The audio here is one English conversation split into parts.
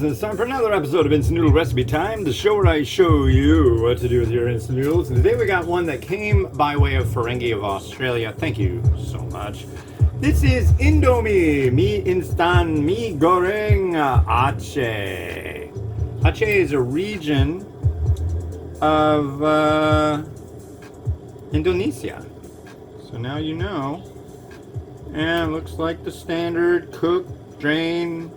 and it's time for another episode of Instant Noodle Recipe Time, the show where I show you what to do with your instant noodles. And today we got one that came by way of Ferengi of Australia. Thank you so much. This is Indomie, mi instan, mi goreng, Aceh. Aceh is a region of Indonesia. So now you know. And it looks like the standard cook, drain,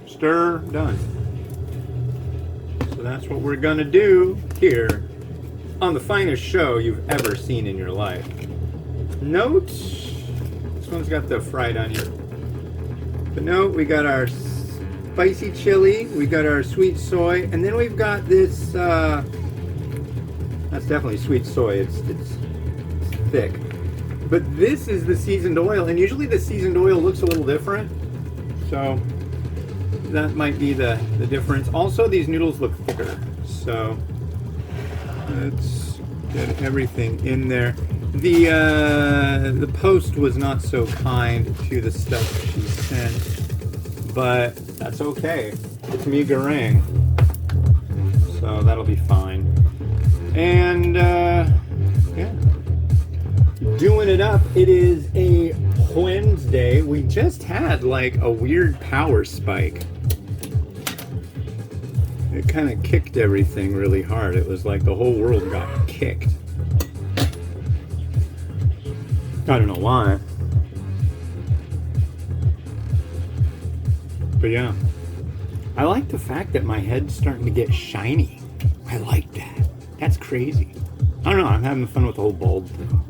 stir, done. So that's what we're gonna do here on the finest show you've ever seen in your life. Note, this one's got the fried onion. But note, we got our spicy chili, we got our sweet soy, and then we've got this, that's definitely sweet soy, it's thick. But this is the seasoned oil, and usually the seasoned oil looks a little different. So that might be the difference. Also, these noodles look thicker. So let's get everything in there. The post was not so kind to the stuff she sent, but that's okay. It's mi goreng, so that'll be fine. And yeah, doing it up. It is a Wednesday. We just had like a weird power spike. It kind of kicked everything really hard. It was like the whole world got kicked. I don't know why. But yeah. I like the fact that my head's starting to get shiny. I like that. That's crazy. I don't know. I'm having fun with the whole bulb thing.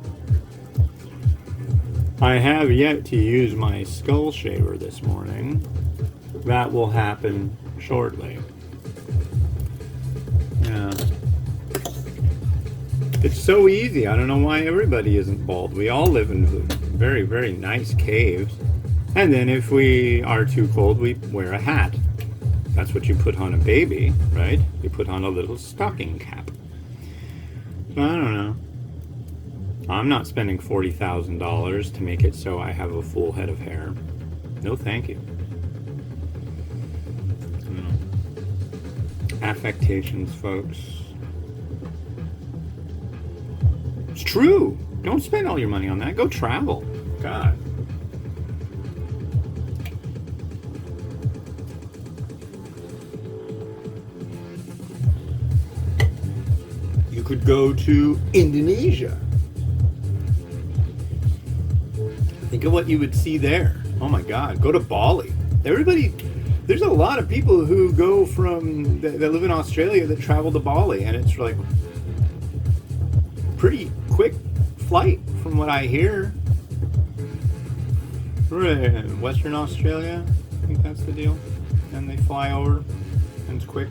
I have yet to use my skull shaver this morning. That will happen shortly. Yeah. It's so easy. I don't know why everybody isn't bald. We all live in very, very nice caves. And then if we are too cold, we wear a hat. That's what you put on a baby, right? You put on a little stocking cap. I don't know. I'm not spending $40,000 to make it so I have a full head of hair. No, thank you. Affectations, folks. It's true. Don't spend all your money on that. Go travel. God. You could go to Indonesia. Think of what you would see there. Oh my God, go to Bali. There's a lot of people who go that live in Australia that travel to Bali, and it's like pretty quick flight from what I hear. We're in Western Australia, I think that's the deal. And they fly over, and it's quick.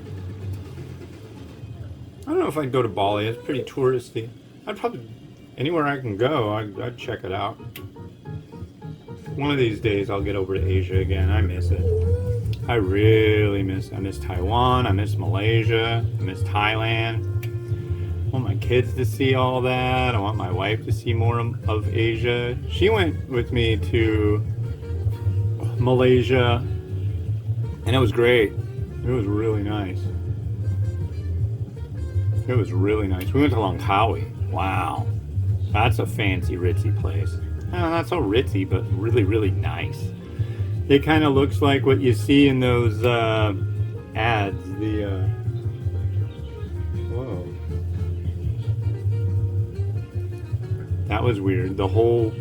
I don't know if I'd go to Bali, it's pretty touristy. I'd probably, anywhere I can go, I'd check it out. One of these days I'll get over to Asia again. I miss it. I really miss it. I miss Taiwan. I miss Malaysia. I miss Thailand. I want my kids to see all that. I want my wife to see more of Asia. She went with me to Malaysia, and it was great. It was really nice. It was really nice. We went to Langkawi. Wow. That's a fancy, ritzy place. Not so ritzy, but really, really nice. It kind of looks like what you see in those ads. Whoa. That was weird. The whole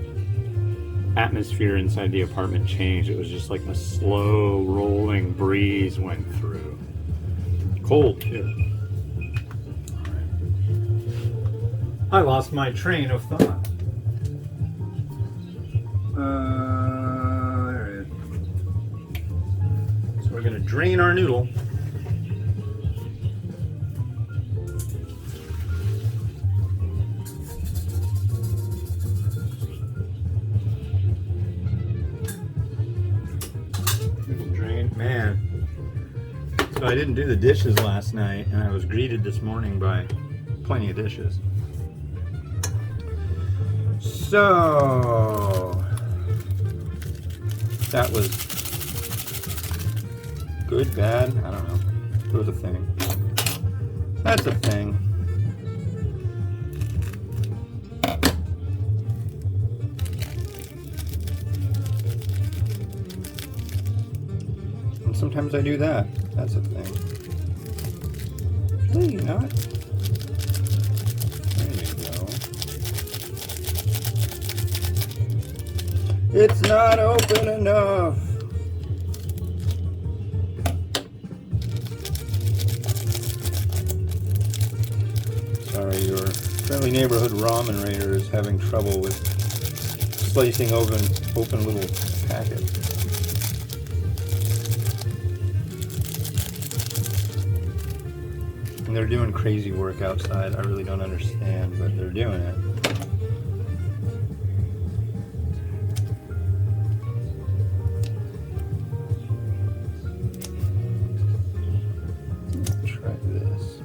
atmosphere inside the apartment changed. It was just like a slow rolling breeze went through. Cold, too. I lost my train of thought. There it is. So we're gonna drain our noodle. Drain, man. So I didn't do the dishes last night, and I was greeted this morning by plenty of dishes. So that was Good, bad, I don't know. It was a thing. That's a thing. And sometimes I do that. That's a thing. Really not? There you go. It's not open enough. Sorry, your friendly neighborhood ramen raider is having trouble with slicing open little packets. And they're doing crazy work outside. I really don't understand, but they're doing it. Try this.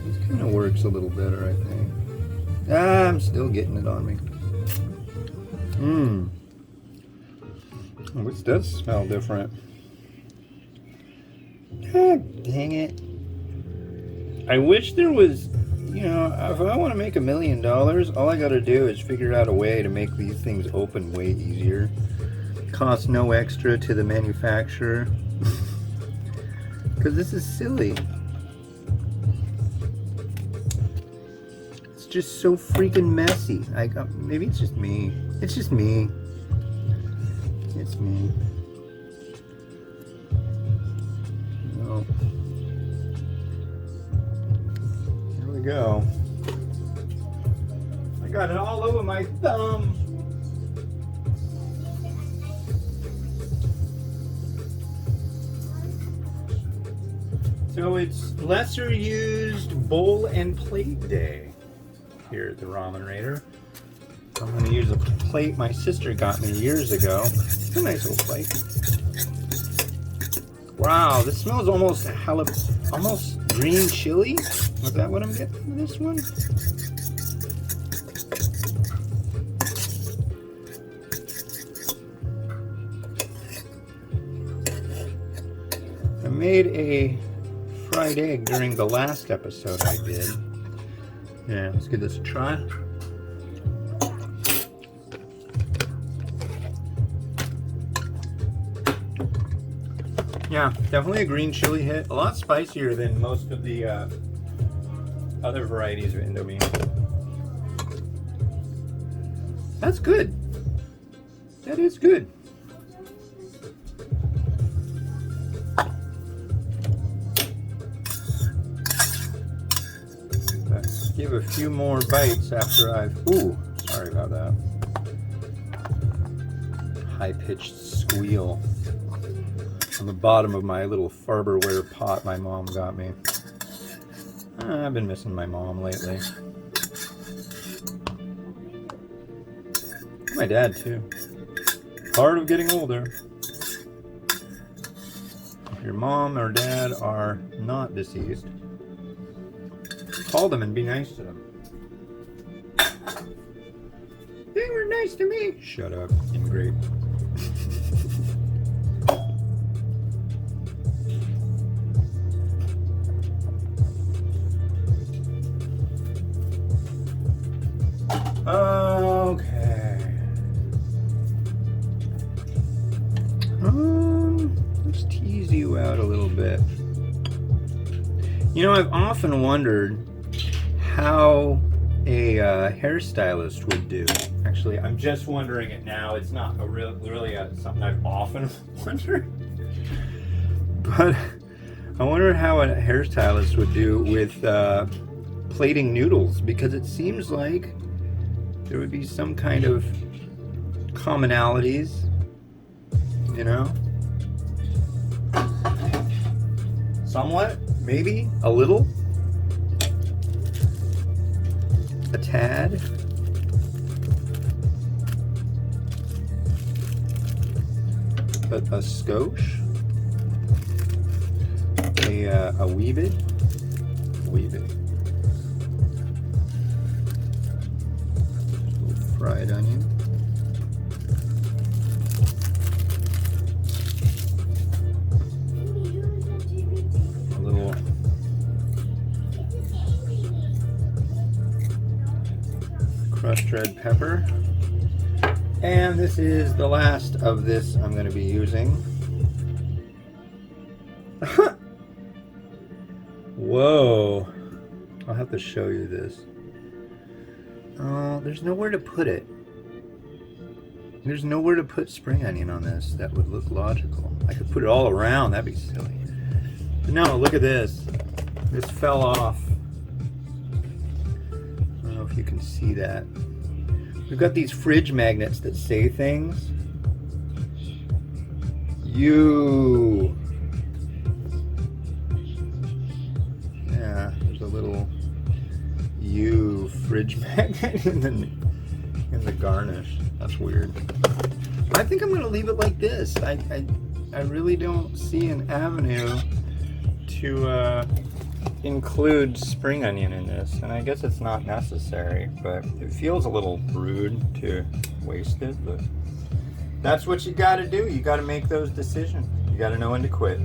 This kind of works a little better, I think. Ah, I'm still getting it on me. Oh, this does smell different. Ah, dang it. I wish there was, you know, if I want to make $1 million, all I gotta do is figure out a way to make these things open way easier. Cost no extra to the manufacturer. Because this is silly. Just so freaking messy. Maybe it's just me. It's just me. It's me. No. Here we go. I got it all over my thumb. So it's lesser used bowl and plate day here at the Ramen Raider. I'm going to use a plate my sister got me years ago. It's a nice little plate. Wow, this smells almost green chili. Is that what I'm getting for this one? I made a fried egg during the last episode I did. Yeah, let's give this a try. Yeah, definitely a green chili hit. A lot spicier than most of the other varieties of Indomie. That's good. That is good. Give a few more bites after I've... Ooh, sorry about that. High-pitched squeal on the bottom of my little Farberware pot my mom got me. I've been missing my mom lately. My dad, too. Part of getting older. If your mom or dad are not deceased, call them and be nice to them. They were nice to me. Shut up, ingrate. Okay. Let's tease you out a little bit. You know, I've often wondered how a hairstylist would do. Actually, I'm just wondering it now. It's not really something I've often wondered. But I wonder how a hairstylist would do with plating noodles, because it seems like there would be some kind of commonalities, you know? Somewhat, maybe, a little. A tad. A skosh. A wee bit. A wee bit. fried onion. A little crushed red pepper. And this is the last of this I'm going to be using. Whoa. I'll have to show you this. Oh, there's nowhere to put it. There's nowhere to put spring onion on this. That would look logical. I could put it all around. That'd be silly. But no, look at this. This fell off. I don't know if you can see that. We've got these fridge magnets that say things. Yeah, there's a little fridge magnet in the garnish. That's weird. I think I'm gonna leave it like this. I really don't see an avenue to include spring onion in this, and I guess it's not necessary, but it feels a little rude to waste it. But that's what you got to do. You got to make those decisions. You got to know when to quit.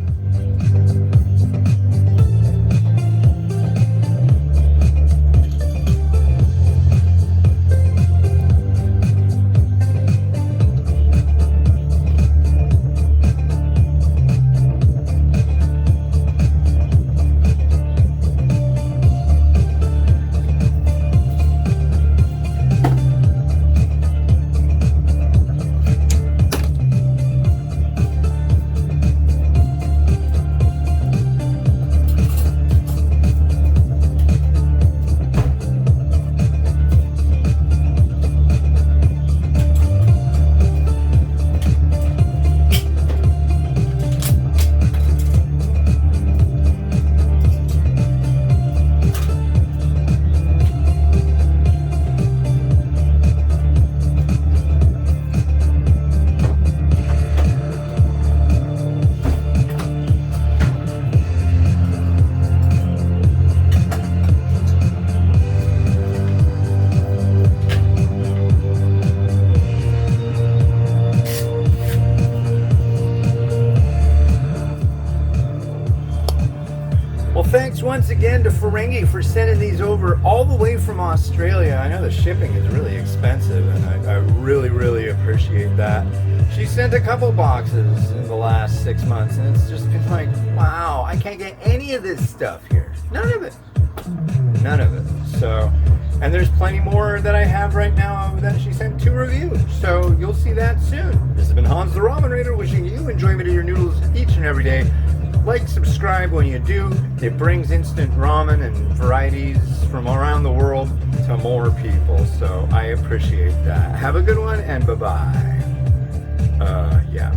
Thanks once again to Ferengi for sending these over all the way from Australia. I know the shipping is really expensive, and I really appreciate that. She sent a couple boxes in the last 6 months, and it's just been like, wow, I can't get any of this stuff here. None of it. So, and there's plenty more that I have right now that she sent to review. So you'll see that soon. This has been Hans the Ramen Raider wishing you enjoyment of your noodles each and every day. Like, subscribe when you do. It brings instant ramen and varieties from around the world to more people. So I appreciate that. Have a good one and bye-bye. Yeah.